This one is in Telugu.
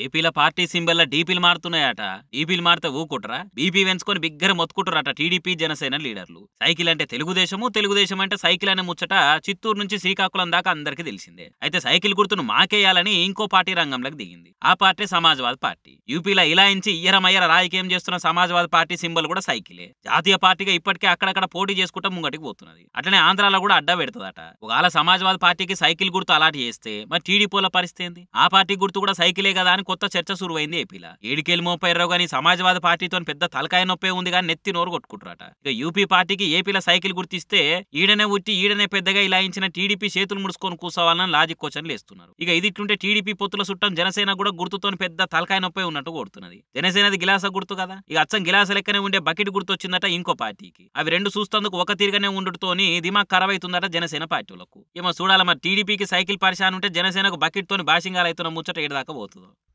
ఏపీల పార్టీ సింబల్ల డీపీలు మారుతున్నాయట. డీపీలు మారితే ఊకుంటరా? బీపీ పెంచుకొని బిగ్గర మొత్తుకుంటారట టీడీపీ జనసేన లీడర్లు. సైకిల్ అంటే తెలుగుదేశము, తెలుగుదేశం అంటే సైకిల్ అనే ముచ్చట చిత్తూరు నుంచి శ్రీకాకుళం దాకా అందరికీ తెలిసిందే. అయితే సైకిల్ గుర్తును మాకేయాలని ఇంకో పార్టీ రంగంలోకి దిగింది. ఆ పార్టీ సమాజ్వాదీ పార్టీ. యూపీలో ఇలాయించి ఇయ్యరమయ్యర రాజకీయం చేస్తున్న సమాజ్వాదీ పార్టీ సింబల్ కూడా సైకిలే. జాతీయ పార్టీగా ఇప్పటికే అక్కడక్కడ పోటీ చేసుకుంటా ముంగటికి పోతున్నది. అట్లనే ఆంధ్రాలో కూడా అడ్డా పెడుతుందట. ఒకవేళ సమాజ్వాదీ పార్టీకి సైకిల్ గుర్తు అలాంటి చేస్తే మరి టీడీపీల పరిస్థితి ఏంది? ఆ పార్టీ గుర్తు కూడా సైకిలే కదా అని కొత్త చర్చ సురువైంది ఏపీలా. ఏడికేలు మోపైర్రావు గానీ సమాజ్వాదీ పార్టీతో పెద్ద తలకాయ నొప్పే ఉంది కానీ నెత్తి నోరు కొట్టుకుంటారట. ఇక యూపీ పార్టీకి ఏపీల సైకిల్ గుర్తిస్తే ఈడనే ఉట్టి ఈడనే పెద్దగా ఇలా ఇచ్చిన టీడీపీ చేతులు ముడుచుకొని కూర్చోవాలని లాజిక్ క్వశ్చన్లు వేస్తున్నారు. ఇక ఇది ఇట్లుంటే టీడీపీ పొత్తుల చుట్టం జనసేన కూడా గుర్తుతో పెద్ద తలకాయ నొప్పే ఉన్నట్టు కొడుతున్నది. జనసేనది గిలాస గుర్తు కదా, ఇక అచ్చం గిలాస లెక్కనే ఉండే బకెట్ గుర్తు వచ్చిందట ఇంకో పార్టీకి. అవి రెండు చూస్తందుకు ఒక తీరుగానే ఉండుతోని దిమాగ్ ఖరాబ్ అవుతుందట జనసేన పార్టీలకు. ఏమో చూడాలి మరి టీడీపీకి సైకిల్ పరిశాన్ ఉంటే జనసేనకు బకెట్ తోని బాషింగాలు అవుతున్న ముచ్చట ఏడదాకా పోతుందో.